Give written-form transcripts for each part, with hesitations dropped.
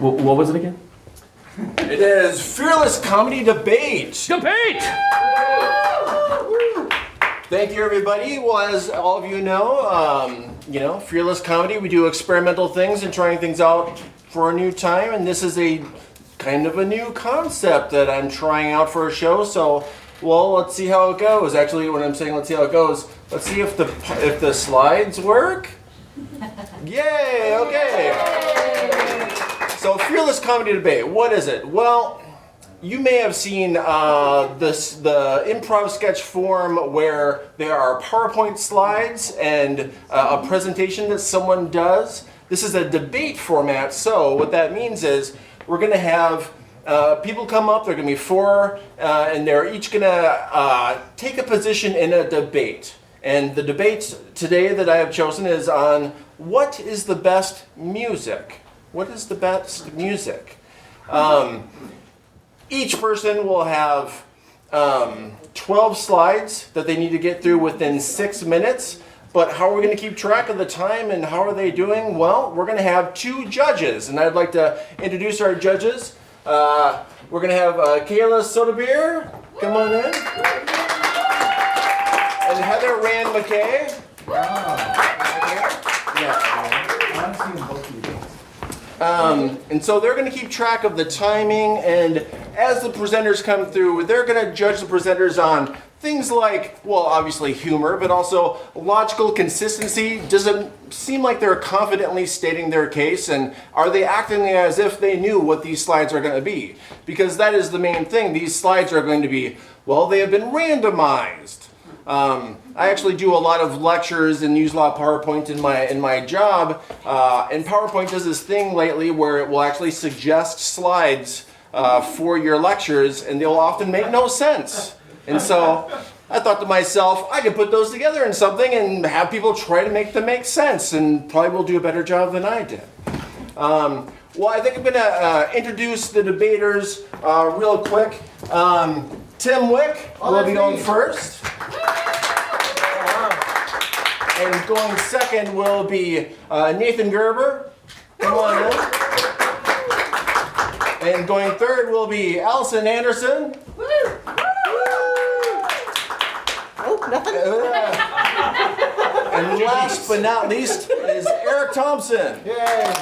What was it again? It is Fearless Comedy Debate. Debate! Thank you, everybody. Well, as all of you know, Fearless Comedy, we do experimental things and trying things out for a new time, and this is a kind of a new concept that I'm trying out for a show. So, well, let's see how it goes. Actually, when I'm saying let's see how it goes, let's see if the slides work. Yay! Okay. So, Fearless Comedy Debate. What is it? Well, you may have seen the improv sketch form where there are PowerPoint slides and a presentation that someone does. This is a debate format, so what that means is we're going to have people come up, there are going to be four, and they're each going to take a position in a debate. And the debate today that I have chosen is on what is the best music? What is the best music? Each person will have 12 slides that they need to get through within 6 minutes. But how are we going to keep track of the time and how are they doing? Well, we're going to have two judges, and I'd like to introduce our judges. We're going to have Kayla Sotobeer, come on in, and Heather Rand McKay. And so they're going to keep track of the timing, and as the presenters come through, they're going to judge the presenters on things like, well, obviously humor, but also logical consistency. Does it seem like they're confidently stating their case, and are they acting as if they knew what these slides are going to be? Because that is the main thing. These slides are going to be, well, they have been randomized. I actually do a lot of lectures and use a lot of PowerPoint in my job, and PowerPoint does this thing lately where it will actually suggest slides for your lectures, and they'll often make no sense. And so I thought to myself, I could put those together in something and have people try to make them make sense, and probably will do a better job than I did. Well, I think I'm going to introduce the debaters real quick. Tim Wick will be going first. And going second will be Nathan Gerber. Come on in. And going third will be Allison Anderson. Oh, nothing. And last but not least is Eric Thompson. Yay.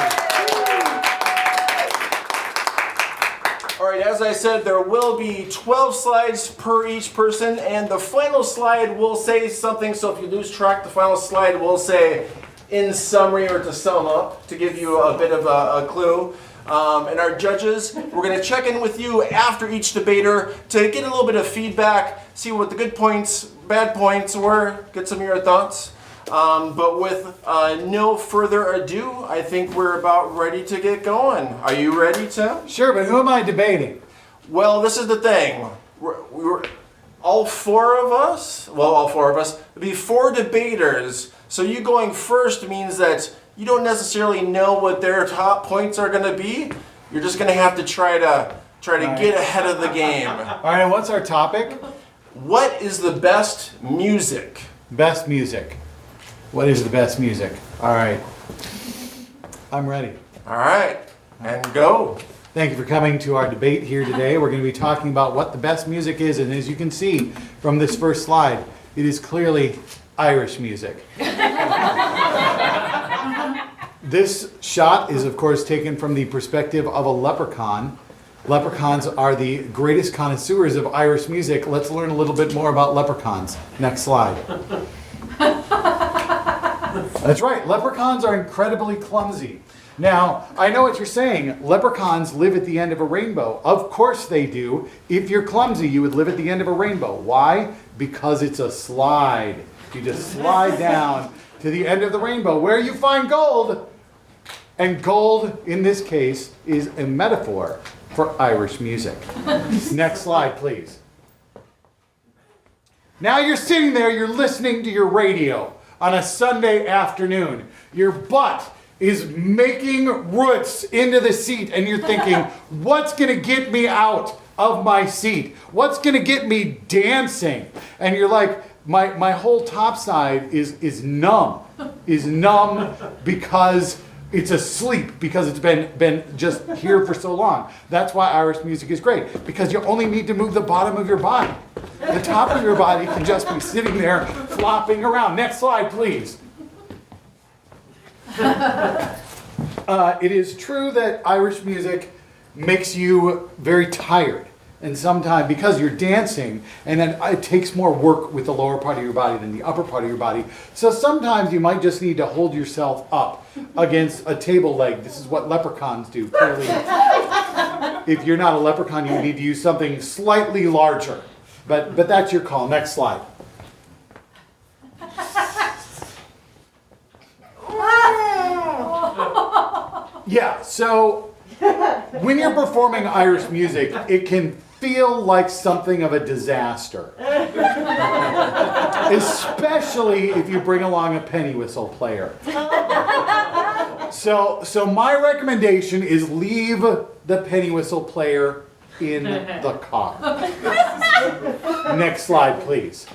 All right, as I said, there will be 12 slides per each person, and the final slide will say something. So if you lose track, the final slide will say in summary or to sum up, to give you a bit of a clue. And our judges, we're going to check in with you after each debater to get a little bit of feedback, see what the good points, bad points were, get some of your thoughts. But with no further ado, I think we're about ready to get going. Are you ready, Tim? Sure, but who am I debating? Well, this is the thing. We're all four of us, it'd be four debaters. So you going first means that you don't necessarily know what their top points are going to be. You're just going to have to try to get ahead of the game. All right, and what's our topic? What is the best music? Best music. What is the best music? All right. I'm ready. All right, and go. Thank you for coming to our debate here today. We're going to be talking about what the best music is, and as you can see from this first slide, it is clearly Irish music. This shot is, of course, taken from the perspective of a leprechaun. Leprechauns are the greatest connoisseurs of Irish music. Let's learn a little bit more about leprechauns. Next slide. That's right, leprechauns are incredibly clumsy. Now, I know what you're saying. Leprechauns live at the end of a rainbow. Of course they do. If you're clumsy, you would live at the end of a rainbow. Why? Because it's a slide. You just slide down to the end of the rainbow where you find gold. And gold, in this case, is a metaphor for Irish music. Next slide, please. Now you're sitting there, you're listening to your radio on a Sunday afternoon. Your butt is making roots into the seat, and you're thinking, what's going to get me out of my seat? What's going to get me dancing? And you're like, my whole top side is numb because it's asleep because it's been just here for so long. That's why Irish music is great, because you only need to move the bottom of your body. The top of your body can just be sitting there flopping around. Next slide, please. It is true that Irish music makes you very tired. And sometimes, because you're dancing, and then it takes more work with the lower part of your body than the upper part of your body. So sometimes you might just need to hold yourself up against a table leg. This is what leprechauns do, clearly. If you're not a leprechaun, you need to use something slightly larger. But that's your call. Next slide. Yeah, so when you're performing Irish music, it can feel like something of a disaster. Especially if you bring along a penny whistle player. So my recommendation is leave the penny whistle player in the car. Next slide, please.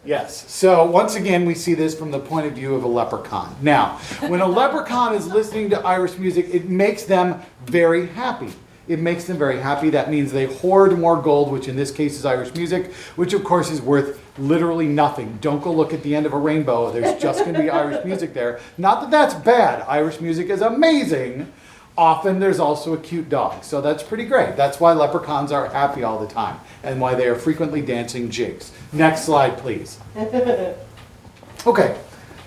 Yes, so once again, we see this from the point of view of a leprechaun. Now, when a leprechaun is listening to Irish music, it makes them very happy. It makes them very happy. That means they hoard more gold, which in this case is Irish music, which of course is worth literally nothing. Don't go look at the end of a rainbow. There's just going to be Irish music there. Not that that's bad. Irish music is amazing. Often there's also a cute dog. So that's pretty great. That's why leprechauns are happy all the time and why they are frequently dancing jigs. Next slide, please. Okay,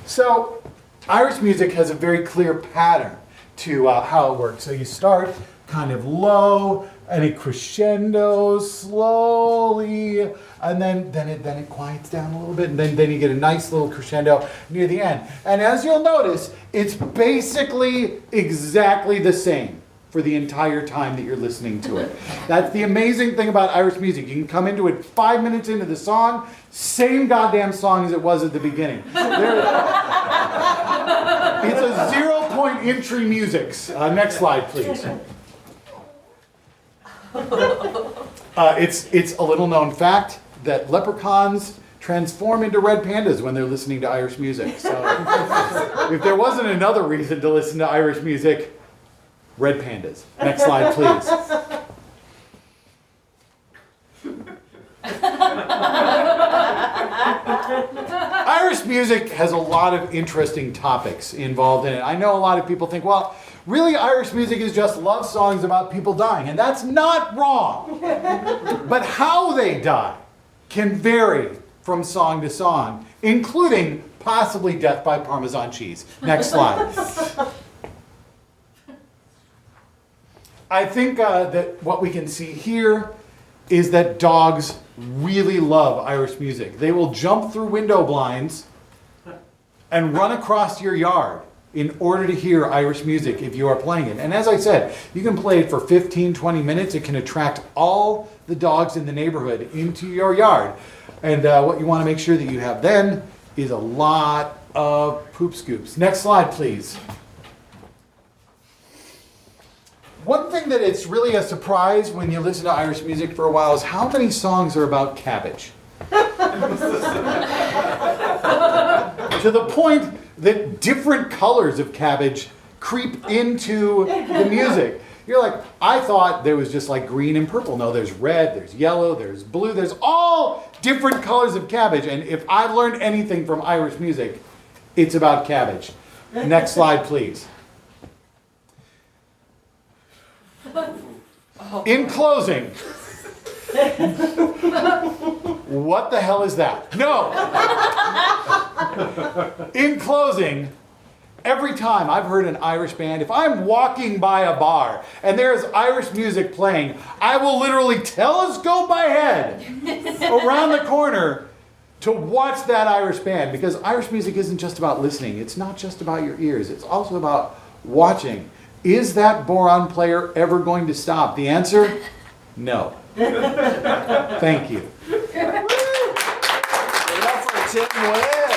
so Irish music has a very clear pattern to how it works. So you start kind of low, and it crescendos slowly, and then it quiets down a little bit, and then you get a nice little crescendo near the end. And as you'll notice, it's basically exactly the same for the entire time that you're listening to it. That's the amazing thing about Irish music. You can come into it 5 minutes into the song, same goddamn song as it was at the beginning. It's a 0-point entry music. Next slide, please. It's a little known fact that leprechauns transform into red pandas when they're listening to Irish music. So if there wasn't another reason to listen to Irish music, red pandas. Next slide, please. Irish music has a lot of interesting topics involved in it. I know a lot of people think, well, really Irish music is just love songs about people dying, and that's not wrong. But how they die can vary from song to song, including possibly death by Parmesan cheese. Next slide. I think that what we can see here is that dogs really love Irish music. They will jump through window blinds and run across your yard in order to hear Irish music if you are playing it. And as I said, you can play it for 15, 20 minutes. It can attract all the dogs in the neighborhood into your yard. And what you want to make sure that you have then is a lot of poop scoops. Next slide, please. One thing that it's really a surprise when you listen to Irish music for a while is how many songs are about cabbage. To the point that different colors of cabbage creep into the music. You're like, I thought there was just like green and purple. No, there's red, there's yellow, there's blue, there's all different colors of cabbage. And if I've learned anything from Irish music, it's about cabbage. Next slide, please. In closing, what the hell is that? No! In closing, every time I've heard an Irish band, if I'm walking by a bar and there's Irish music playing, I will literally telescope my head around the corner to watch that Irish band, because Irish music isn't just about listening. It's not just about your ears. It's also about watching. Is that boron player ever going to stop? The answer? No. Thank you. Enough for Tim Webb.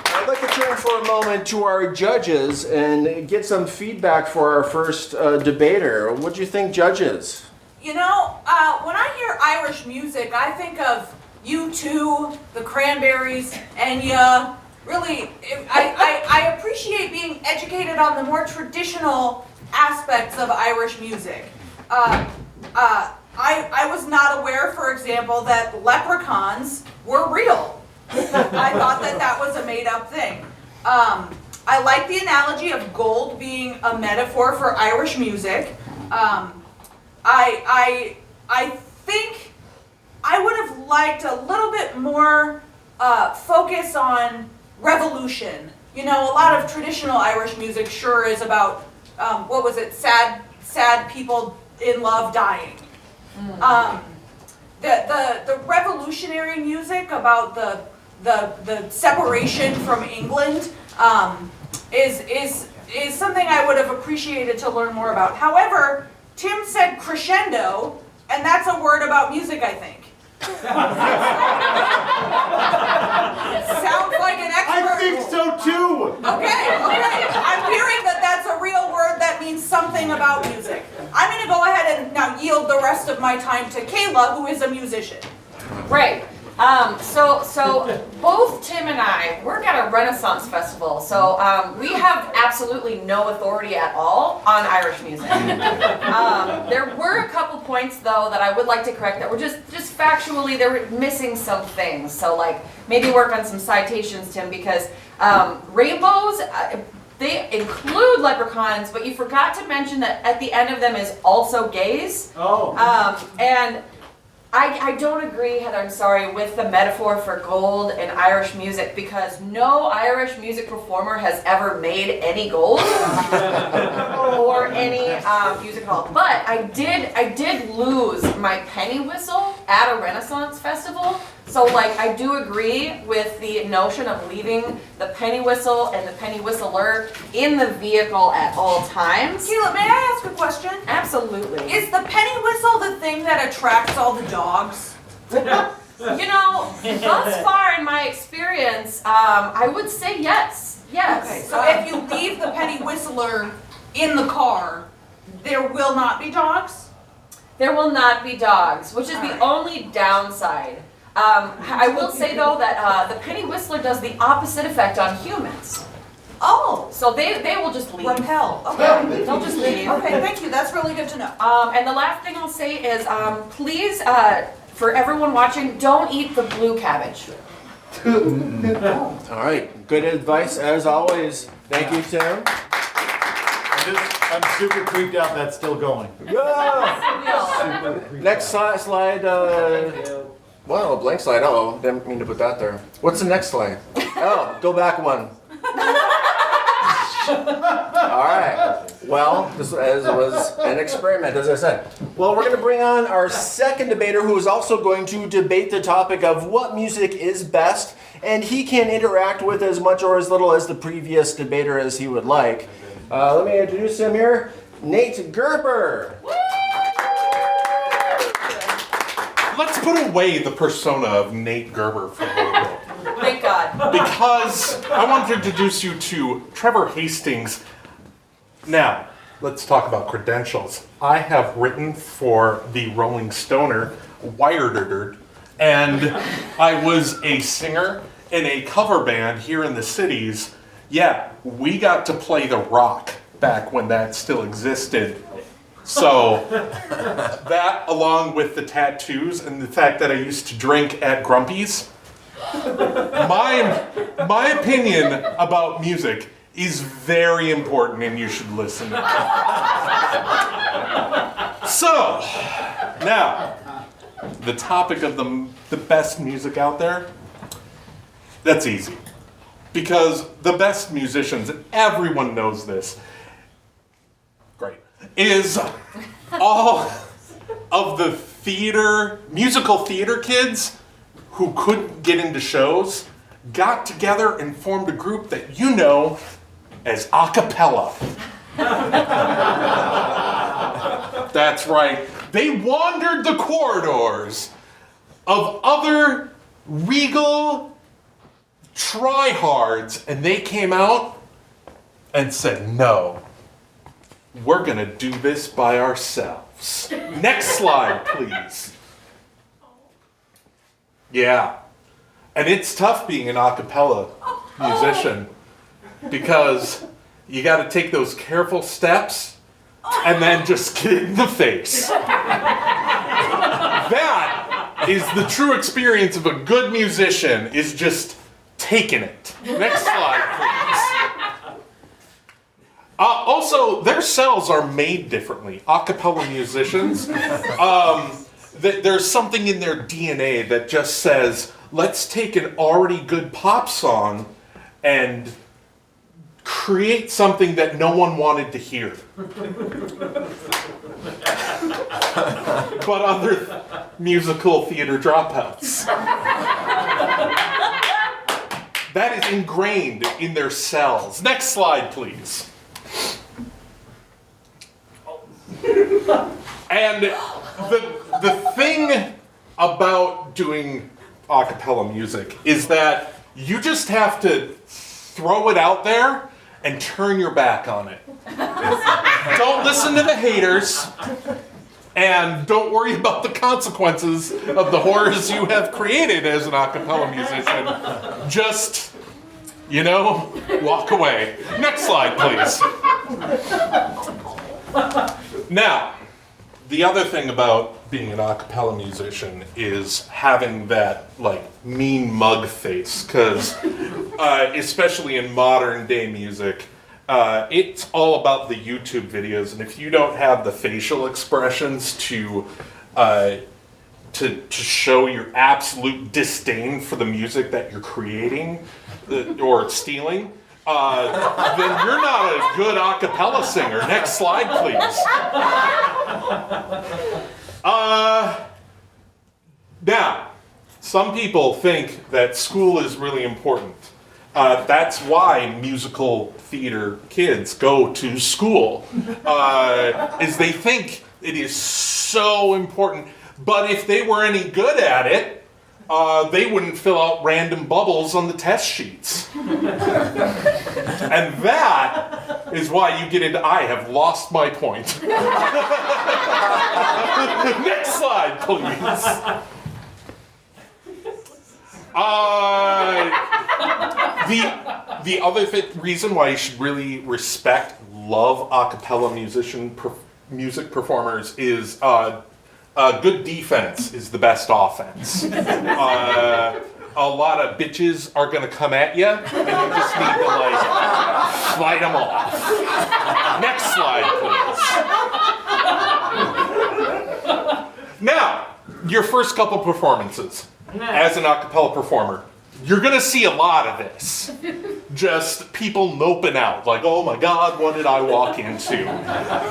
I'd like to turn for a moment to our judges and get some feedback for our first debater. What do you think, judges? You know, when I hear Irish music, I think of U2, the Cranberries, Enya, really, I appreciate being educated on the more traditional aspects of Irish music. I was not aware, for example, that leprechauns were real. I thought that was a made-up thing. I like the analogy of gold being a metaphor for Irish music. I think I would have liked a little bit more focus on revolution. You know, a lot of traditional Irish music sure is about sad people in love dying. The revolutionary music about the separation from England is something I would have appreciated to learn more about. However, Tim said crescendo, and that's a word about music, I think. Sounds like an expert. I think so too. Okay. I'm hearing that that's a real word that means something about music. I'm going to go ahead and now yield the rest of my time to Kayla, who is a musician. Right. So both Tim and I work at a Renaissance festival, so we have absolutely no authority at all on Irish music. There were a couple points though that I would like to correct that were just factually they were missing some things. So like maybe work on some citations, Tim, because rainbows. They include leprechauns, but you forgot to mention that at the end of them is also gays. Oh. And I don't agree, Heather, I'm sorry, with the metaphor for gold in Irish music because no Irish music performer has ever made any gold or any music hall. But I did lose my penny whistle at a Renaissance festival. So like I do agree with the notion of leaving the penny whistle and the penny whistler in the vehicle at all times. Kayla, may I ask a question? Absolutely. Is the penny whistle the thing that attracts all the dogs? You know, thus far in my experience, I would say yes. Yes. Okay, so if you leave the penny whistler in the car, there will not be dogs? There will not be dogs, which is the Alright. only downside. I will say though that the penny whistler does the opposite effect on humans. Oh, So they will just leave. repel. Okay. They'll just leave. Okay, thank you. That's really good to know. And the last thing I'll say is, please, for everyone watching, don't eat the blue cabbage. All right, good advice as always. Thank you, Tim. I'm super creeped out that's still going. Yeah. Next slide. Wow, blank slide. Uh-oh, didn't mean to put that there. What's the next slide? Oh, go back one. All right. Well, this was an experiment, as I said. Well, we're going to bring on our second debater who is also going to debate the topic of what music is best, and he can interact with as much or as little as the previous debater as he would like. Let me introduce him here, Nate Gerber. Let's put away the persona of Nate Gerber for a little bit. Thank God. Because I want to introduce you to Trevor Hastings. Now, let's talk about credentials. I have written for the Rolling Stoner, Wired, and I was a singer in a cover band here in the cities. Yeah, we got to play the rock back when that still existed. So, that along with the tattoos and the fact that I used to drink at Grumpy's, my opinion about music is very important and you should listen. So, now, the topic of the best music out there, that's easy. Because the best musicians, and everyone knows this, great, is all of the musical theater kids who couldn't get into shows, got together and formed a group that you know as a cappella. That's right. They wandered the corridors of other regal tryhards, and they came out and said, no, we're gonna do this by ourselves. Next slide, please. Yeah. And it's tough being an a cappella musician because you got to take those careful steps and then just get in the face. That is the true experience of a good musician, is just taking it. Next slide, please. Also, their cells are made differently. A cappella musicians, there's something in their DNA that just says, let's take an already good pop song and create something that no one wanted to hear. But other musical theater dropouts. That is ingrained in their cells. Next slide, please. And the thing about doing a cappella music is that you just have to throw it out there and turn your back on it. Don't listen to the haters, and don't worry about the consequences of the horrors you have created as an a cappella musician. Just, walk away. Next slide, please. Now, the other thing about being an a cappella musician is having that, mean mug face, because especially in modern day music, it's all about the YouTube videos, and if you don't have the facial expressions to show your absolute disdain for the music that you're creating or stealing, then you're not a good a cappella singer. Next slide, please. Now, some people think that school is really important. That's why musical theater kids go to school, is they think it is so important. But if they were any good at it, they wouldn't fill out random bubbles on the test sheets. And that is why you get into, I have lost my point. Next slide, please. The other reason why you should really respect, love a cappella music performers is good defense is the best offense. A lot of bitches are gonna come at you, and you just need to fight them off. Next slide, please. Now, your first couple performances as an a cappella performer, you're gonna see a lot of this. Just people noping out, oh my God, what did I walk into?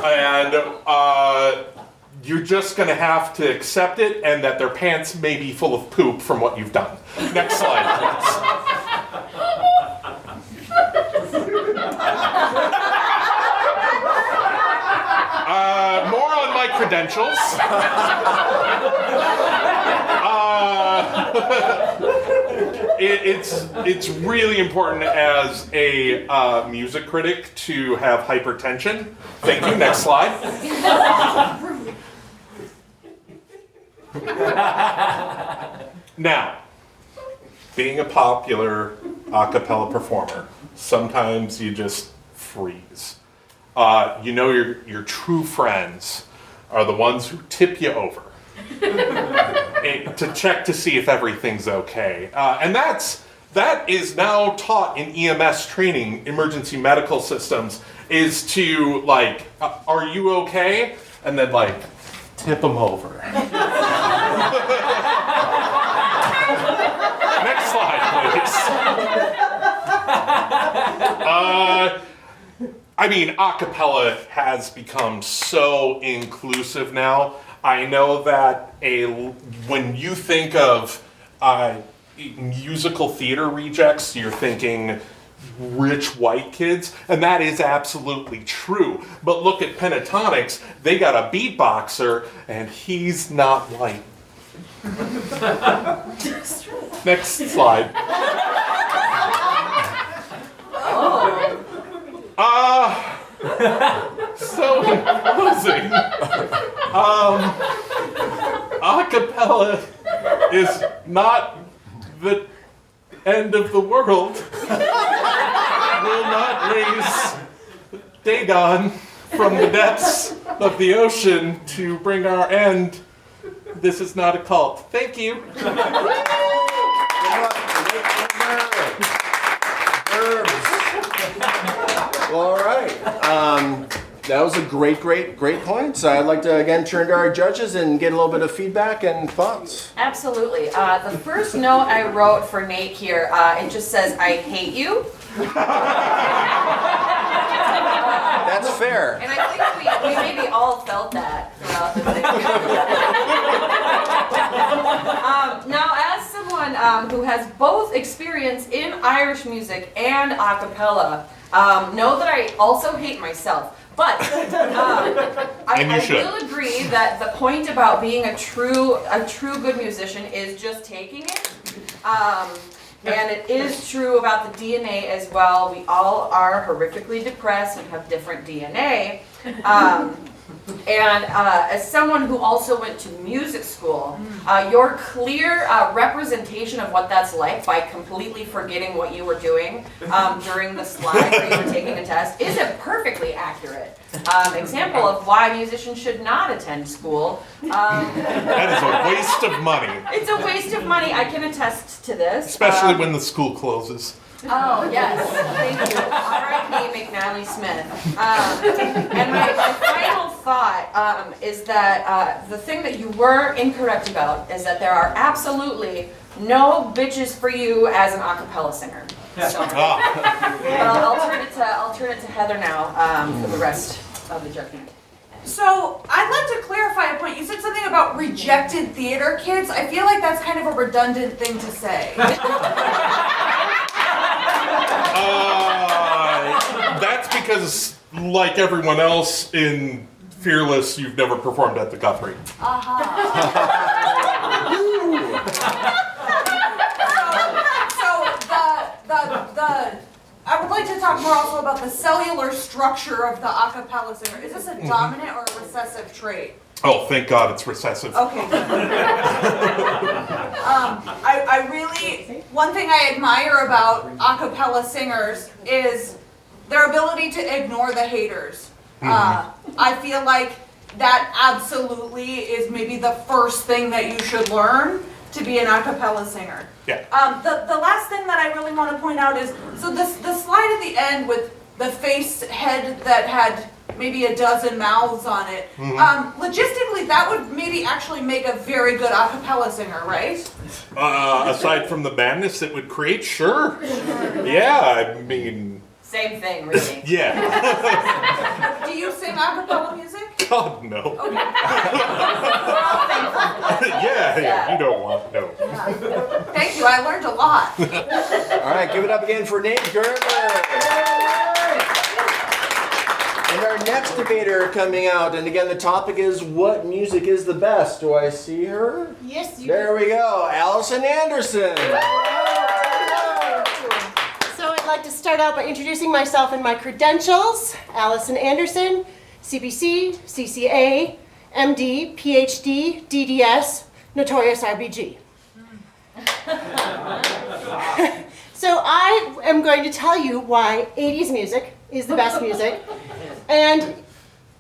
And you're just gonna have to accept it, and that their pants may be full of poop from what you've done. Next slide, please. More on my credentials. It's really important as a music critic to have hypertension. Thank you. Next slide. Now, being a popular a cappella performer, sometimes you just freeze. Your true friends are the ones who tip you over to check to see if everything's okay. And that is now taught in EMS training, emergency medical systems, is to are you okay? And then tip them over. Next slide, please. A cappella has become so inclusive now. I know that when you think of musical theater rejects, you're thinking rich white kids, and that is absolutely true. But look at Pentatonics, they got a beatboxer, and he's not white. Next slide. So in closing, a cappella is not the end of the world will not raise Dagon from the depths of the ocean to bring our end. This is not a cult. Thank you. Well, all right. That was a great point. So I'd like to again turn to our judges and get a little bit of feedback and thoughts. Absolutely. The first note I wrote for Nate here, it just says, "I hate you." That's fair. And I think we maybe all felt that throughout the thing. Now, as someone who has both experience in Irish music and a cappella, know that I also hate myself. But I will agree that the point about being a true good musician is just taking it. And it is true about the DNA as well. We all are horrifically depressed and have different DNA. And as someone who also went to music school, your clear representation of what that's like by completely forgetting what you were doing during the slide where you were taking a test is a perfectly accurate example of why musicians should not attend school. That is a waste of money, It's a waste of money. I can attest to this. especially when the school closes. Oh, yes. Thank you. R.I.P. McNally Smith. And my final thought is that the thing that you were incorrect about is that there are absolutely no bitches for you as an a cappella singer. So, but I'll turn it to Heather now for the rest of the judgment. So I'd like to clarify a point. You said something about rejected theater kids. I feel like that's kind of a redundant thing to say. That's because, like everyone else in Fearless, you've never performed at the Guthrie. I would like to talk more also about the cellular structure of the a cappella singer. Is this a dominant or a recessive trait? Oh, thank God it's recessive. Okay. I really, one thing I admire about a cappella singers is their ability to ignore the haters. I feel like that absolutely is maybe the first thing that you should learn to be an a cappella singer. Yeah. The last thing that I really want to point out is, so the slide at the end with the face head that had maybe a dozen mouths on it, logistically that would maybe actually make a very good a cappella singer, right? Aside from the madness it would create, sure. Yeah, I mean, Same thing, really. yeah. Do you sing a cappella music? God, no. Okay. Yeah, you don't want, no. Thank you, I learned a lot. All right, give it up again for Nate Gerber. And our next debater coming out, and again the topic is what music is the best. Do I see her? Yes, you There we go, Allison Anderson. So I'd like to start out by introducing myself and my credentials. Allison Anderson, CBC, CCA, MD, PhD, DDS, Notorious RBG. So I am going to tell you why 80s music is the best music. And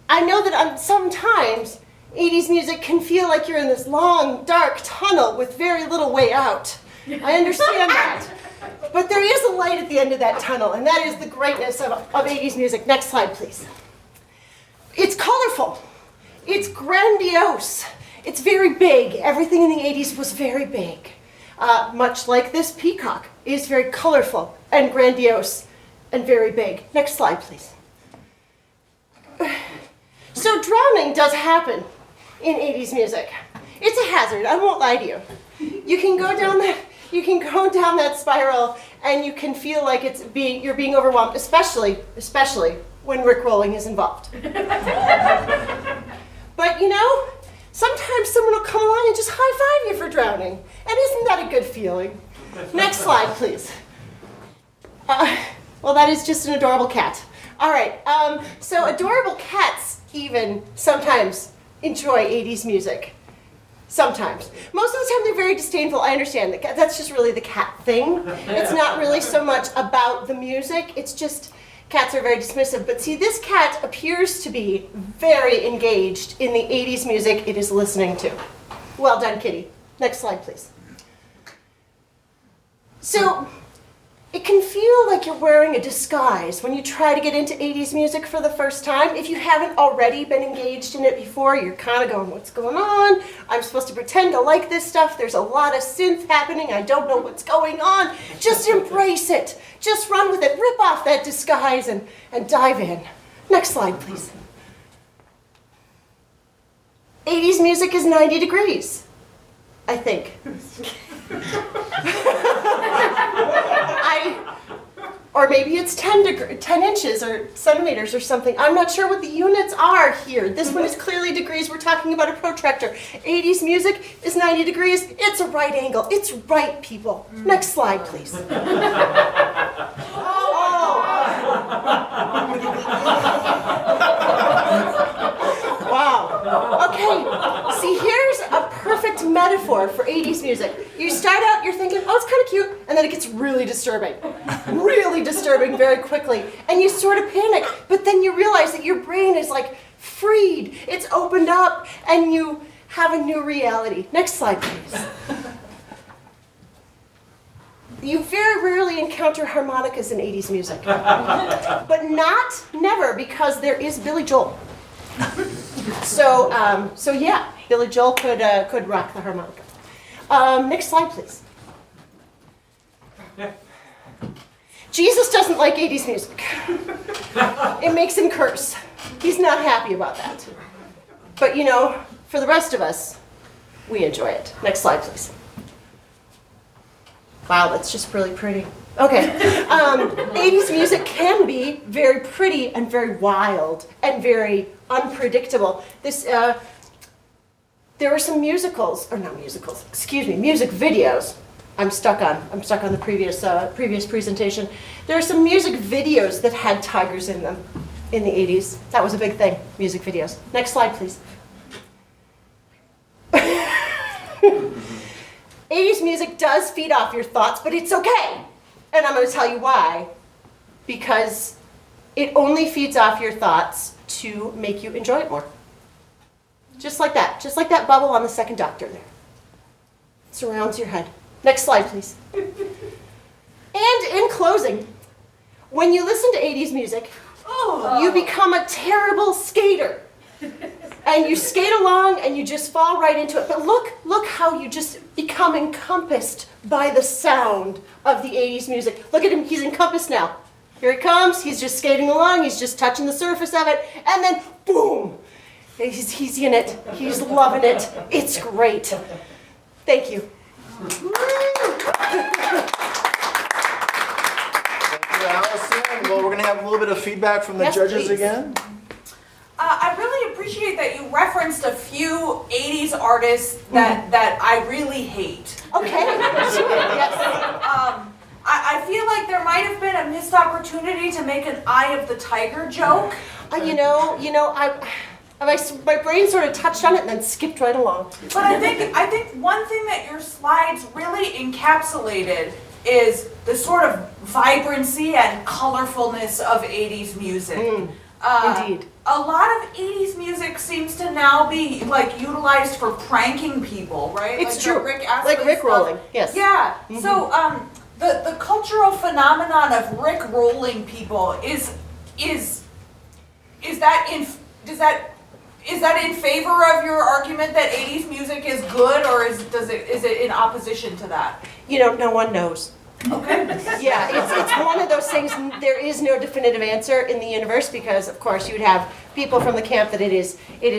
I know that sometimes 80s music can feel like you're in this long, dark tunnel with very little way out. I understand that. But there is a light at the end of that tunnel, and that is the greatness of 80s music. Next slide, please. It's colorful. It's grandiose. It's very big. Everything in the 80s was very big. Much like this peacock is very colorful and grandiose and very big. Next slide, please. So drowning does happen in 80s music. It's a hazard, I won't lie to you. You can go down that spiral and you can feel like you're being overwhelmed, especially when rickrolling is involved. But you know, sometimes someone will come along and just high-five you for drowning. And isn't that a good feeling? Next slide, please. Well, that is just an adorable cat. All right, so adorable cats even sometimes enjoy 80s music. Sometimes. Most of the time they're very disdainful. I understand that. That's just really the cat thing. It's not really so much about the music. It's just cats are very dismissive. But see, this cat appears to be very engaged in the 80s music it is listening to. Well done, kitty. Next slide, please. So, it can feel like you're wearing a disguise when you try to get into 80s music for the first time. If you haven't already been engaged in it before, you're kind of going, what's going on? I'm supposed to pretend to like this stuff. There's a lot of synth happening. I don't know what's going on. Just embrace it. Just run with it. Rip off that disguise and dive in. Next slide, please. 80s music is 90 degrees, I think. Or maybe it's 10 inches or centimeters or something. I'm not sure what the units are here. This one is clearly degrees. We're talking about a protractor. 80s music is 90 degrees. It's a right angle. It's right, people. Next slide, please. Wow. Okay. See, here's a perfect metaphor for 80s music. You start out, you're thinking, oh, it's kind of cute, and then it gets really disturbing. Really disturbing very quickly. And you sort of panic, but then you realize that your brain is like freed. It's opened up, and you have a new reality. Next slide, please. You very rarely encounter harmonicas in 80s music. But never, because there is Billy Joel. So yeah, Billy Joel could rock the harmonica. Next slide, please. Jesus doesn't like 80s music. It makes him curse. He's not happy about that. But you know, for the rest of us, we enjoy it. Next slide, please. Wow, that's just really pretty. Okay. 80s music can be very pretty and very wild and very unpredictable. There were some music videos. I'm stuck on the previous presentation. There are some music videos that had tigers in them in the 80s. That was a big thing, music videos. Next slide, please. 80s music does feed off your thoughts, but it's okay. And I'm going to tell you why. Because it only feeds off your thoughts to make you enjoy it more. Just like that. Just like that bubble on the second doctor there. It surrounds your head. Next slide, please. And in closing, when you listen to 80s music, you become a terrible skater. And you skate along and you just fall right into it. But look how you just become encompassed by the sound of the 80s music. Look at him, he's encompassed now. Here he comes, he's just skating along, he's just touching the surface of it, and then boom! He's in it, he's loving it. It's great. Thank you. Thank you, Allison. Well, we're going to have a little bit of feedback from the Yes, judges please. again. I really appreciate that you referenced a few 80s artists that I really hate. Okay. Yes. I feel like there might have been a missed opportunity to make an Eye of the Tiger joke. My brain sort of touched on it and then skipped right along. But I think one thing that your slides really encapsulated is the sort of vibrancy and colorfulness of 80s music. Indeed. A lot of 80s music seems to now be like utilized for pranking people, right? It's like true. the Rick Astley Like Rick stuff. rolling, yes. Yeah. So the cultural phenomenon of Rick rolling people is that in favor of your argument that 80s music is good, or is it in opposition to that? No one knows. Okay. Yeah, it's one of those things, there is no definitive answer in the universe because, of course, you'd have people from the camp that it is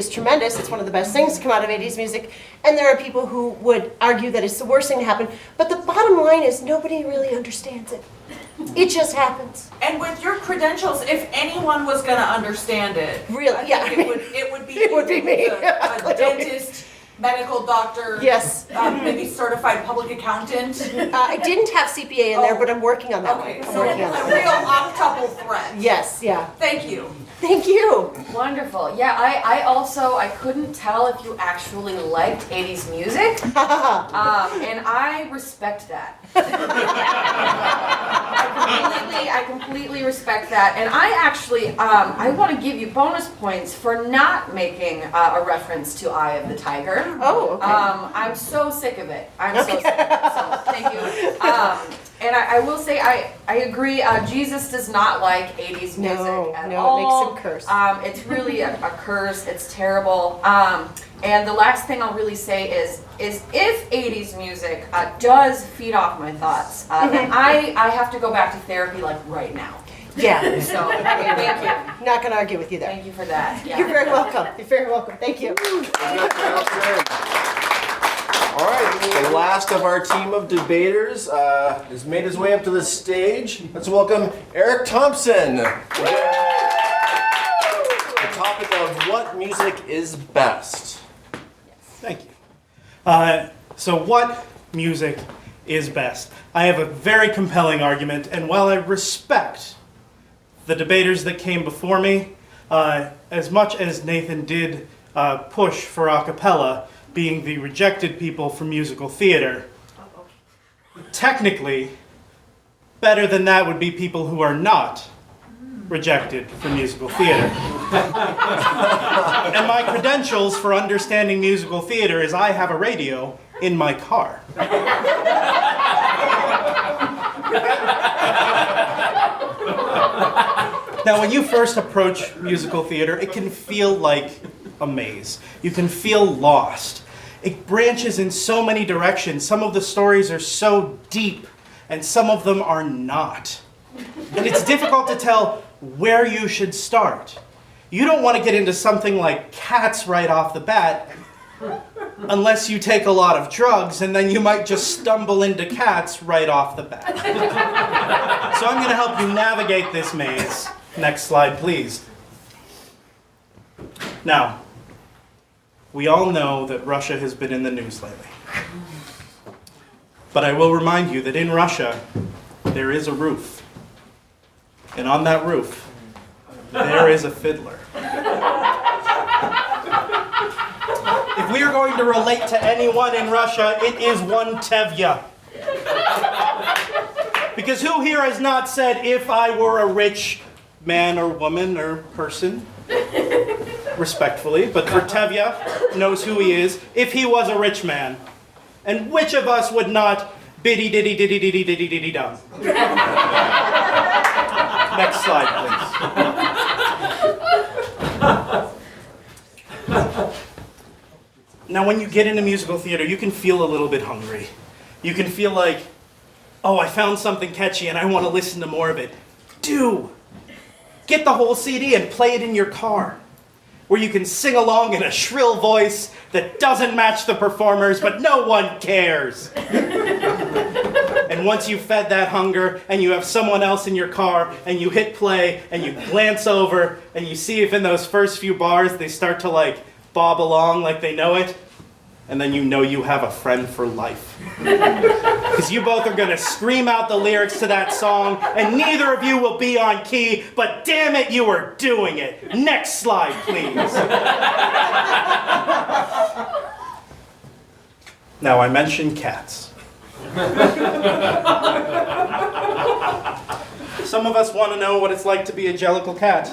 tremendous, it's one of the best things to come out of 80s music, and there are people who would argue that it's the worst thing to happen, but the bottom line is nobody really understands it. It just happens. And with your credentials, if anyone was going to understand it, Really, I yeah. think it would be It would be me. a dentist, medical doctor, Yes. maybe certified public accountant. I didn't have CPA in there, but I'm working on that Okay, one. I'm so working on a that real octuple threat. one. Yes, yeah. Thank you. Thank you. Wonderful. Yeah, I couldn't tell if you actually liked 80s music. And I respect that. I completely respect that. And I actually, I want to give you bonus points for not making a reference to Eye of the Tiger. Oh, okay. I'm so sick of it. I'm so sick of it. So thank you. And I will say, I agree, Jesus does not like 80s music at all. No, it makes him curse. It's really a curse. It's terrible. And the last thing I'll really say is if 80s music does feed off my thoughts, then I have to go back to therapy like right now. Yeah. So thank you. Not gonna argue with you there. Thank you for that. Yeah. You're very welcome. You're very welcome. Thank you. All right, the last of our team of debaters has made his way up to the stage. Let's welcome Eric Thompson. The topic of what music is best. Thank you. So what music is best? I have a very compelling argument, and while I respect the debaters that came before me, as much as Nathan did push for a cappella, being the rejected people from musical theater, technically, better than that would be people who are not rejected from musical theater. And my credentials for understanding musical theater is I have a radio in my car. Now, when you first approach musical theater, it can feel like a maze. You can feel lost. It branches in so many directions. Some of the stories are so deep, and some of them are not. And it's difficult to tell where you should start. You don't want to get into something like Cats right off the bat, unless you take a lot of drugs, and then you might just stumble into Cats right off the bat. So I'm going to help you navigate this maze. Next slide, please. Now, we all know that Russia has been in the news lately. But I will remind you that in Russia, there is a roof. And on that roof, there is a fiddler. If we are going to relate to anyone in Russia, it is one Tevye. Because who here has not said, if I were a rich man or woman or person? Respectfully, but for Tevye knows who he is, if he was a rich man. And which of us would not biddy diddy diddy diddy diddy diddy dum? Next slide, please. Now, when you get into musical theater, you can feel a little bit hungry. You can feel like, oh, I found something catchy and I want to listen to more of it. Do! Get the whole CD and play it in your car, where you can sing along in a shrill voice that doesn't match the performers, but no one cares. And once you've fed that hunger, and you have someone else in your car, and you hit play, and you glance over, and you see if in those first few bars they start to like bob along like they know it, and then you know you have a friend for life. Because you both are going to scream out the lyrics to that song, and neither of you will be on key, but damn it, you are doing it. Next slide, please. Now, I mentioned Cats. Some of us want to know what it's like to be a Jellicle cat.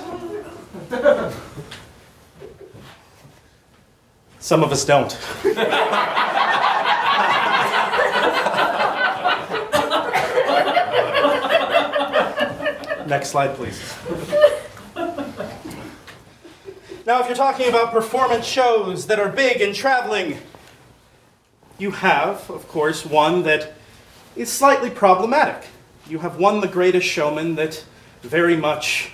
Some of us don't. Next slide, please. Now, if you're talking about performance shows that are big and traveling, you have, of course, one that is slightly problematic. You have one, The Greatest Showman, that very much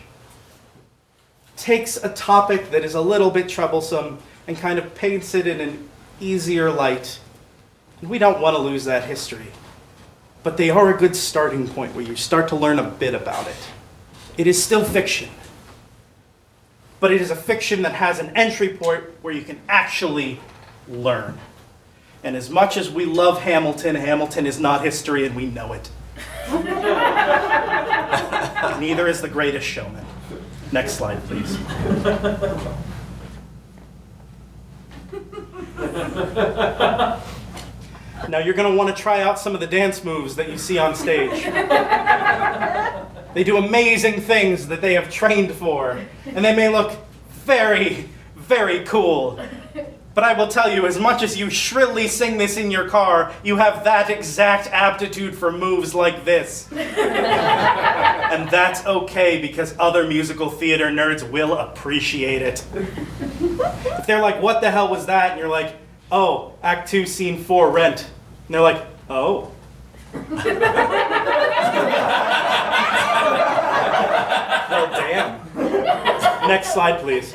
takes a topic that is a little bit troublesome and kind of paints it in an easier light. And we don't want to lose that history. But they are a good starting point where you start to learn a bit about it. It is still fiction. But it is a fiction that has an entry point where you can actually learn. And as much as we love Hamilton, Hamilton is not history and we know it. Neither is The Greatest Showman. Next slide, please. Now you're going to want to try out some of the dance moves that you see on stage. They do amazing things that they have trained for, and they may look very, very cool. But I will tell you, as much as you shrilly sing this in your car, you have that exact aptitude for moves like this. And that's okay, because other musical theater nerds will appreciate it. If they're like, what the hell was that? And you're like, oh, Act 2, Scene 4, Rent. And they're like, oh. Well, damn. Next slide, please.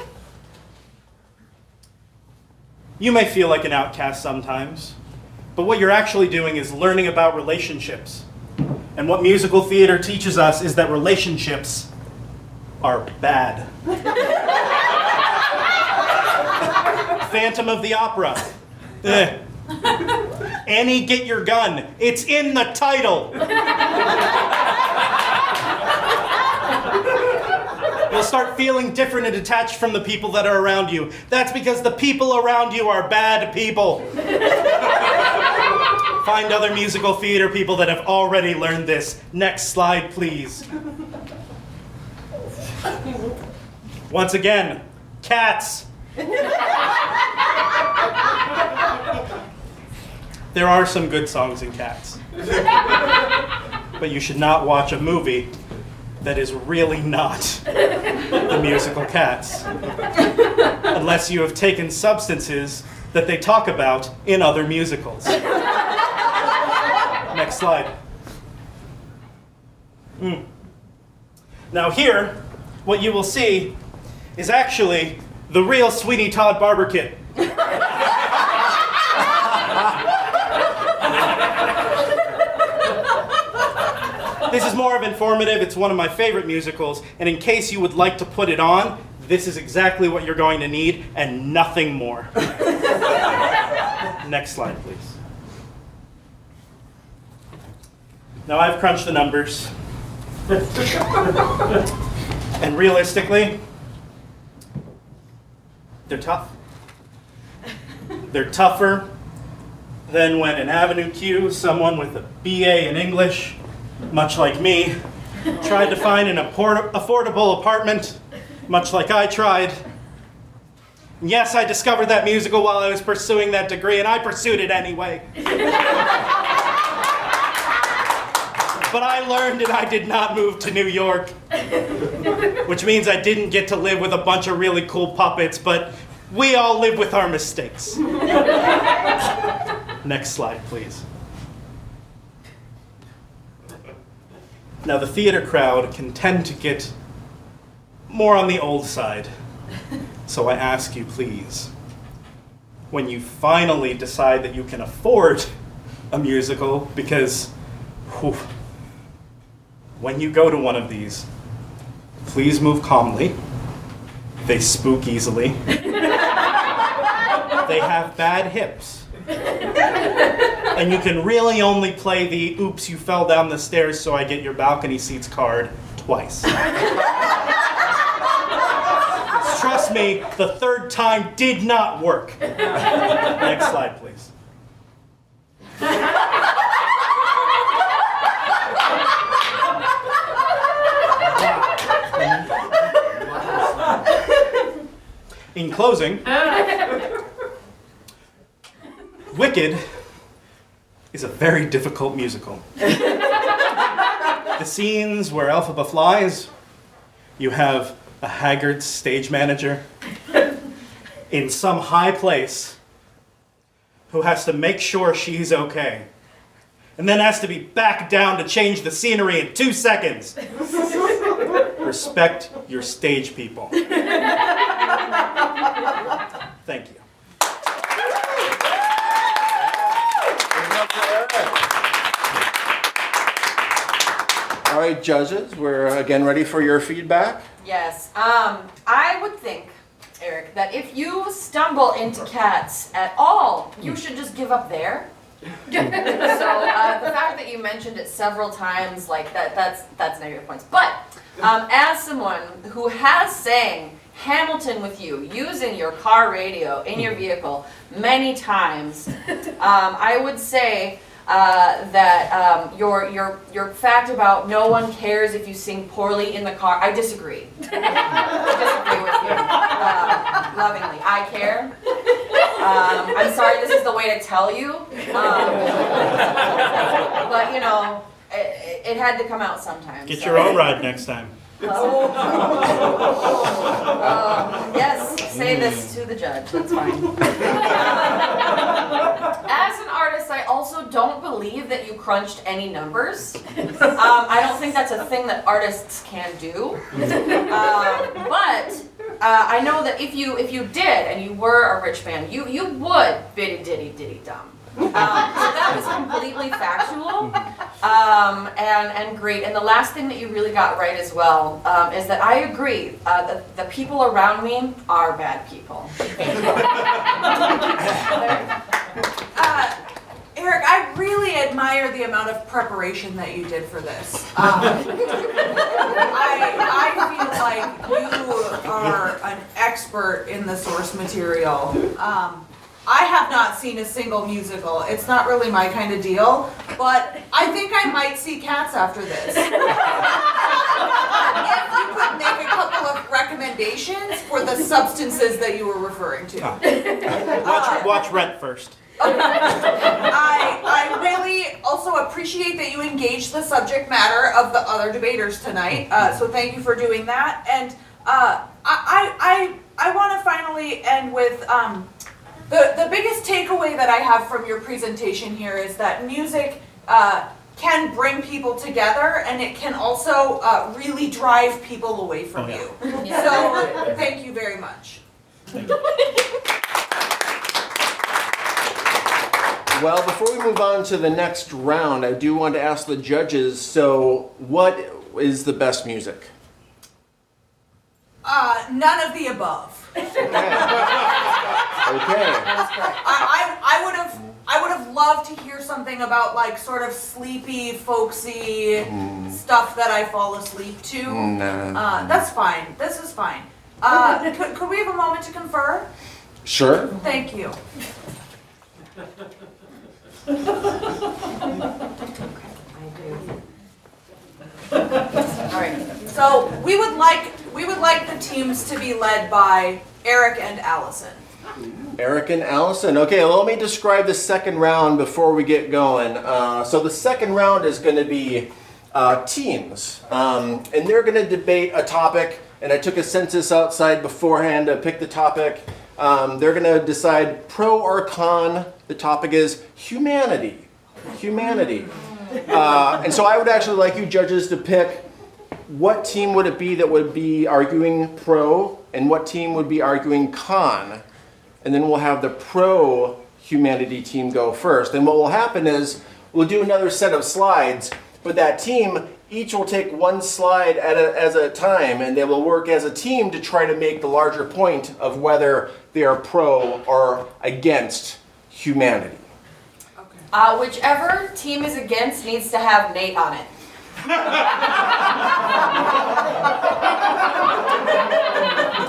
You may feel like an outcast sometimes, but what you're actually doing is learning about relationships. And what musical theater teaches us is that relationships are bad. Phantom of the Opera. Annie, Get Your Gun. It's in the title. You'll start feeling different and detached from the people that are around you. That's because the people around you are bad people. Find other musical theater people that have already learned this. Next slide, please. Once again, Cats. There are some good songs in Cats. But you should not watch a movie that is really not the musical Cats, unless you have taken substances that they talk about in other musicals. Next slide. Now here, what you will see is actually the real Sweeney Todd Barber kit. This is more of informative. It's one of my favorite musicals, and in case you would like to put it on, this is exactly what you're going to need, and nothing more. Next slide, please. Now I've crunched the numbers, and realistically, they're tough. They're tougher than when in Avenue Q, someone with a BA in English, much like me, tried to find an affordable apartment, much like I tried. And yes, I discovered that musical while I was pursuing that degree, and I pursued it anyway. But I learned and I did not move to New York, which means I didn't get to live with a bunch of really cool puppets, but we all live with our mistakes. Next slide, please. Now, the theater crowd can tend to get more on the old side. So I ask you, please, when you finally decide that you can afford a musical, because when you go to one of these, please move calmly. They spook easily. They have bad hips. And you can really only play the oops, you fell down the stairs so I get your balcony seats card twice. Trust me, the third time did not work. Next slide, please. In closing, Wicked is a very difficult musical. The scenes where Elphaba flies, you have a haggard stage manager in some high place who has to make sure she's okay, and then has to be back down to change the scenery in 2 seconds. Respect your stage people. Thank you. All right, judges, we're again ready for your feedback. Yes. I would think, Eric, that if you stumble into Cats at all, you should just give up there So the fact that you mentioned it several times, like that's negative points. But as someone who has sang Hamilton with you using your car radio in your vehicle many times, I would say that your fact about no one cares if you sing poorly in the car, I disagree. I disagree with you lovingly. I care. I'm sorry this is the way to tell you, but you know, it had to come out sometime. Get so. your own ride next time. Yes, say this to the judge, that's fine. As an artist, I also don't believe that you crunched any numbers. I don't think that's a thing that artists can do. But I know that if you did and you were a rich man, you would biddy diddy diddy dum. So that was completely factual and great. And the last thing that you really got right as well is that I agree. The people around me are bad people. Eric, I really admire the amount of preparation that you did for this. I feel like you are an expert in the source material. I have not seen a single musical. It's not really my kind of deal, but I think I might see Cats after this. If you could make a couple of recommendations for the substances that you were referring to. Watch Rent first. I really also appreciate that you engaged the subject matter of the other debaters tonight. So thank you for doing that. And I want to finally end with the biggest takeaway that I have from your presentation here is that music can bring people together, and it can also really drive people away from you. So thank you very much. Well, before we move on to the next round, I do want to ask the judges, so what is the best music? None of the above. Okay. I would have loved to hear something about like sort of sleepy, folksy stuff that I fall asleep to. That's fine. This is fine. Could we have a moment to confer? Sure. Thank you. All right. So we would like the teams to be led by Eric and Allison. Eric and Allison. Okay, well, let me describe the second round before we get going. So the second round is going to be teams, and they're going to debate a topic. And I took a census outside beforehand to pick the topic. They're going to decide pro or con. The topic is humanity. Humanity. And so I would actually like you judges to pick what team would it be that would be arguing pro and what team would be arguing con. And then we'll have the pro humanity team go first. And what will happen is we'll do another set of slides, but that team each will take one slide as a time, and they will work as a team to try to make the larger point of whether they are pro or against humanity. Whichever team is against needs to have Nate on it.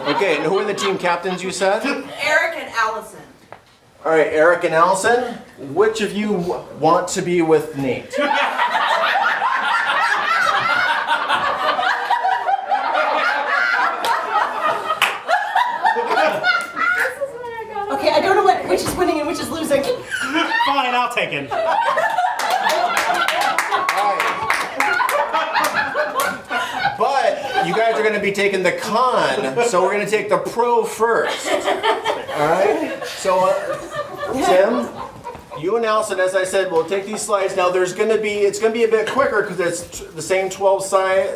Okay, and who are the team captains you said? Eric and Allison. All right, Eric and Allison, which of you want to be with Nate? Okay, I don't know which is winning and which is losing. Fine, I'll take it. But you guys are going to be taking the con, so we're going to take the pro first. All right? So, Tim, you and Allison, as I said, will take these slides. Now, it's going to be a bit quicker because it's the same 12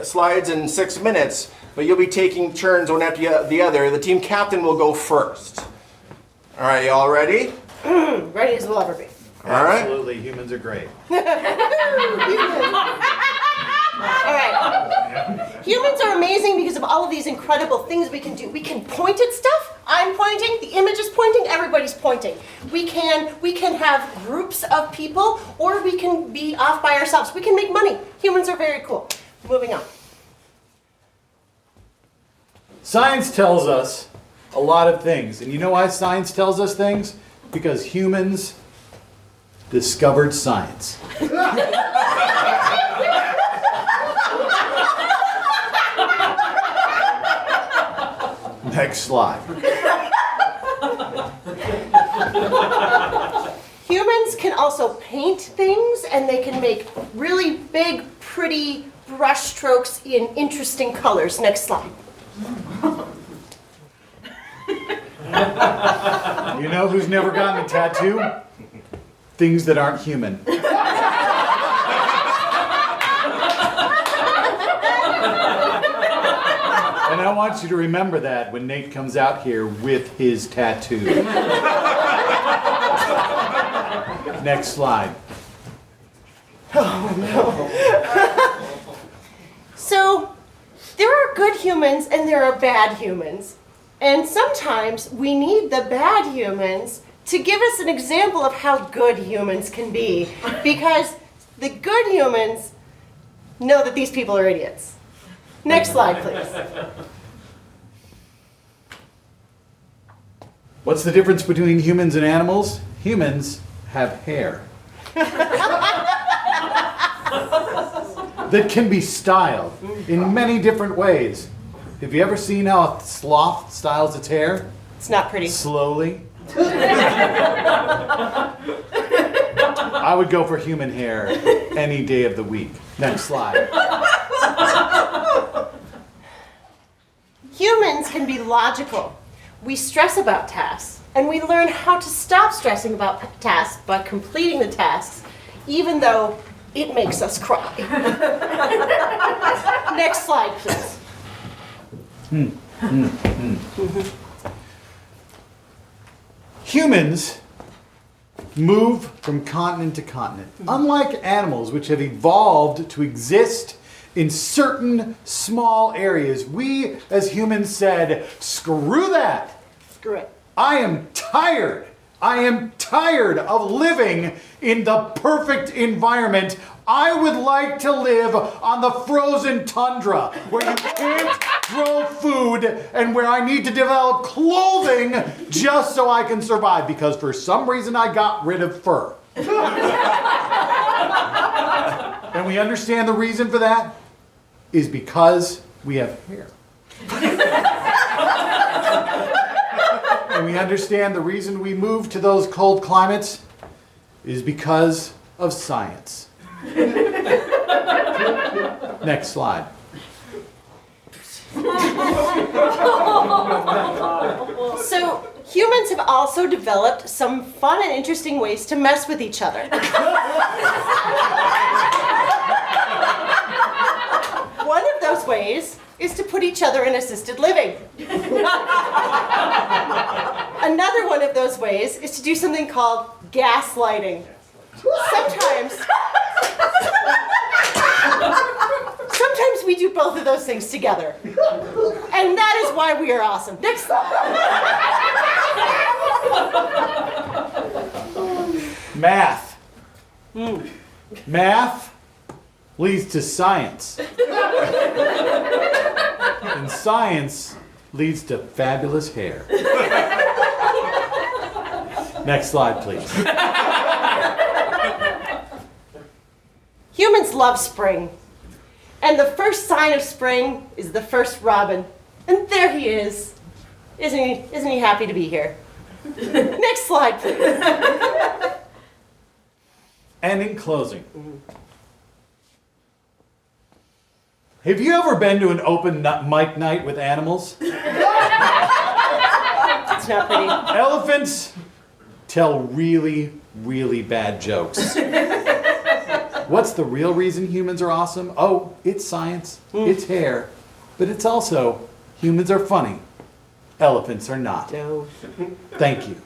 slides in 6 minutes, but you'll be taking turns one after the other. The team captain will go first. All right, y'all ready? Ready as we'll ever be. All right. Absolutely, humans are great. All right. Humans are amazing because of all of these incredible things we can do. We can point at stuff. I'm pointing, the image is pointing, everybody's pointing. We can have groups of people, or we can be off by ourselves. We can make money. Humans are very cool. Moving on. Science tells us a lot of things. And you know why science tells us things? Because humans discovered science. Next slide. Humans can also paint things, and they can make really big, pretty brush strokes in interesting colors. Next slide. You know who's never gotten a tattoo? Things that aren't human. And I want you to remember that when Nate comes out here with his tattoo. Next slide. So, there are good humans and there are bad humans. And sometimes we need the bad humans to give us an example of how good humans can be. Because the good humans know that these people are idiots. Next slide, please. What's the difference between humans and animals? Humans have hair. That can be styled in many different ways. Have you ever seen how a sloth styles its hair? It's not pretty. Slowly. I would go for human hair any day of the week. Next slide. Humans can be logical. We stress about tasks, and we learn how to stop stressing about tasks by completing the tasks, even though it makes us cry. Next slide, please. Humans move from continent to continent. Unlike animals, which have evolved to exist in certain small areas, we as humans said, screw that. Screw it. I am tired. I am tired of living in the perfect environment. I would like to live on the frozen tundra where you can't grow food and where I need to develop clothing just so I can survive because for some reason I got rid of fur. And we understand the reason for that is because we have hair. And we understand the reason we moved to those cold climates is because of science. Next slide. So, humans have also developed some fun and interesting ways to mess with each other. One of those ways is to put each other in assisted living. Another one of those ways is to do something called gaslighting. Sometimes we do both of those things together. And that is why we are awesome. Next slide. Math. Math leads to science. And science leads to fabulous hair. Next slide, please. Humans love spring. And the first sign of spring is the first robin. And there he is. Isn't he happy to be here? Next slide, please. And in closing, have you ever been to an open mic night with animals? It's not pretty. Elephants tell really, really bad jokes. What's the real reason humans are awesome? Oh, it's science, it's hair, but it's also humans are funny. Elephants are not. No. Thank you.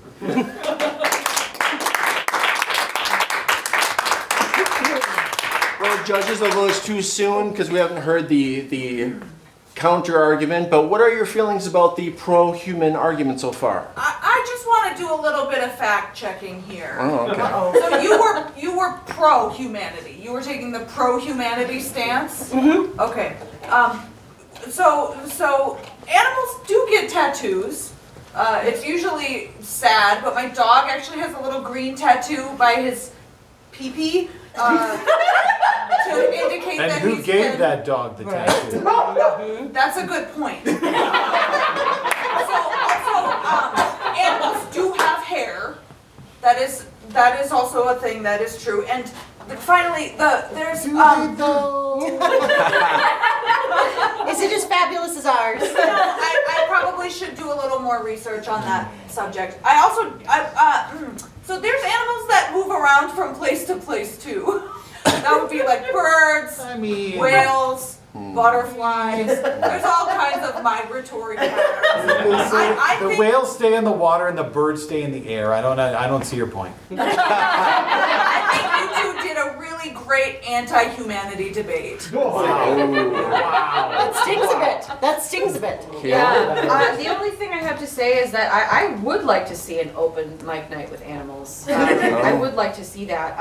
Well, judges, although it's too soon because we haven't heard the counter argument, but what are your feelings about the pro-human argument so far? I just want to do a little bit of fact checking here. Oh, okay. So you were pro humanity. You were taking the pro humanity stance. Mm-hmm. Okay. So animals do get tattoos. It's usually sad, but my dog actually has a little green tattoo by his pee-pee to indicate And that who he's gave been- that dog the tattoo? That's a good point. So also, animals do have hair. That is also a thing that is true. And finally, there's Is it as fabulous as ours? I probably should do a little more research on that subject. So there's animals that move around from place to place too. That would be like birds, I mean, whales, butterflies. There's all kinds of migratory patterns. they say I the think- whales stay in the water and the birds stay in the air. I don't see your point. I think you two did a really great anti-humanity debate. That stings a bit. That stings a bit. Yeah. The only thing I have to say is that I would like to see an open mic night with animals. I would like to see that.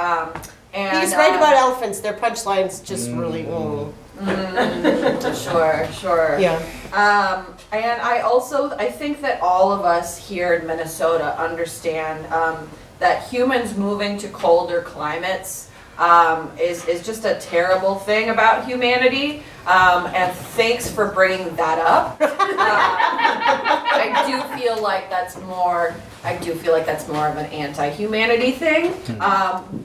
And He's right about elephants. Their punchlines just really. Sure. Yeah. And I think that all of us here in Minnesota understand that humans moving to colder climates is just a terrible thing about humanity. And thanks for bringing that up. I do feel like that's more of an anti-humanity thing.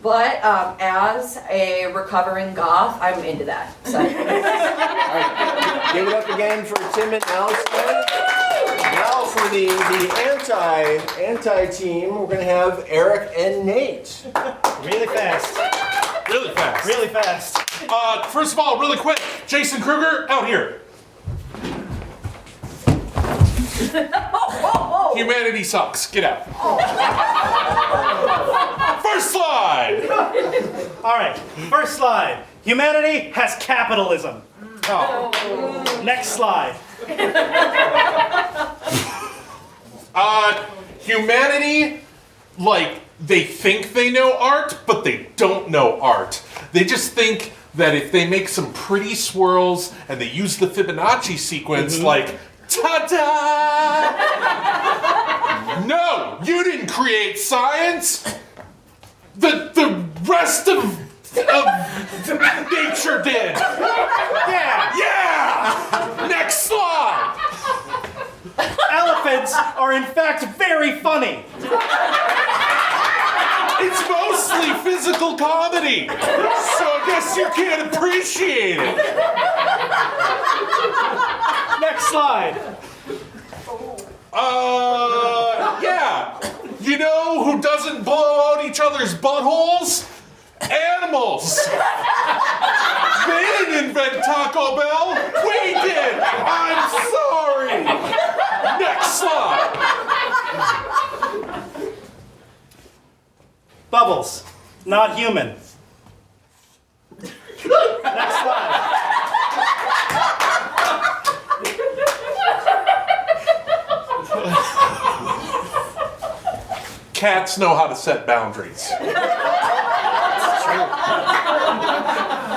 But as a recovering goth, I'm into that. So. Give it up again for Tim and Allison. Now for the anti team, we're gonna have Eric and Nate. Really fast. Really fast. Really fast. First of all, really quick, Jason Kruger, out here. Humanity sucks. Get out. First slide. All right, first slide. Humanity has capitalism. Oh. Next slide. Humanity, like, they think they know art, but they don't know art. They just think that if they make some pretty swirls and they use the Fibonacci sequence, like, ta-da! No, you didn't create science. The rest of nature did. Yeah. Next slide. Elephants are in fact very funny. It's mostly physical comedy, so I guess you can't appreciate it. Next slide. Yeah. You know who doesn't blow out each other's buttholes? Animals. They didn't invent Taco Bell. We did. I'm sorry. Next slide. Bubbles, not human. Next slide. Cats know how to set boundaries.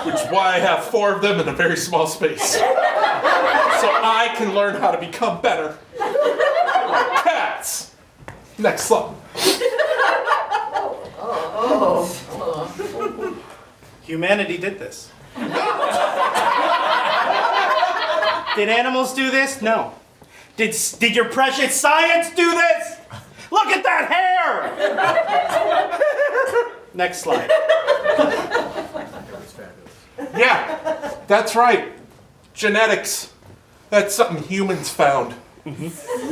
Which is why I have 4 of them in a very small space. So I can learn how to become better. Cats. Next slide. Humanity did this. Did animals do this? No. Did your precious science do this? Look at that hair! Next slide. Yeah, that's right. Genetics. That's something humans found.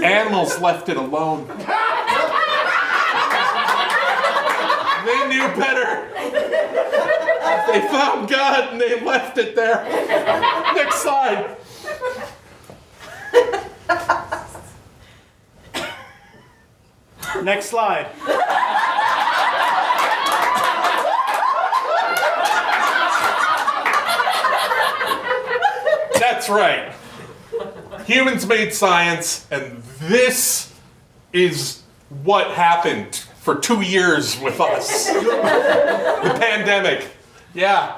Animals left it alone. They knew better. They found God and they left it there. Next slide. Next slide. That's right. Humans made science, and this is what happened for 2 years with us. The pandemic. Yeah.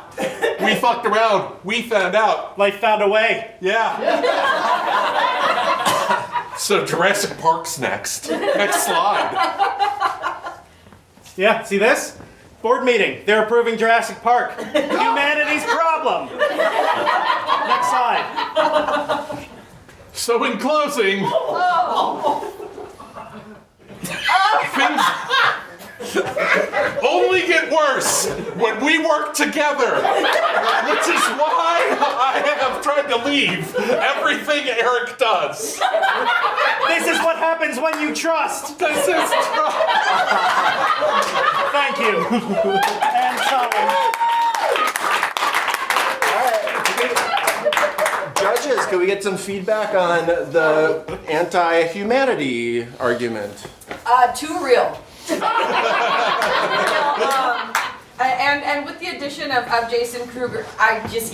We fucked around. We found out. Life found a way. Yeah. So Jurassic Park's next. Next slide. Yeah, see this? Board meeting. They're approving Jurassic Park. Humanity's problem. Next slide. So in closing, things only get worse when we work together, which is why I have tried to leave everything Eric does. This is what happens when you trust. This is Thank you. And Colin. Judges, can we get some feedback on the anti-humanity argument? Too real. And with the addition of Jason Kruger, I just,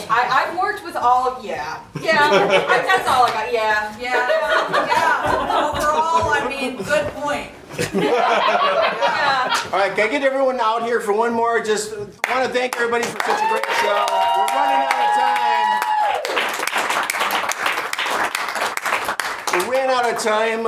I've worked with all of, that's all I got, Yeah. Overall, I mean, good point. yeah. All right, can I get everyone out here for one more? Just want to thank everybody for such a great show. We're running out of time. We ran out of time,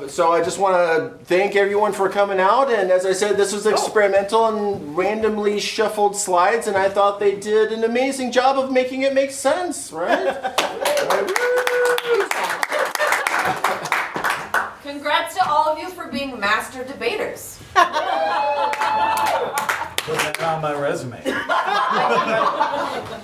so I just want to thank everyone for coming out. And as I said, this was experimental and randomly shuffled slides, and I thought they did an amazing job of making it make sense, right? Congrats to all of you for being master debaters. Put that on my resume.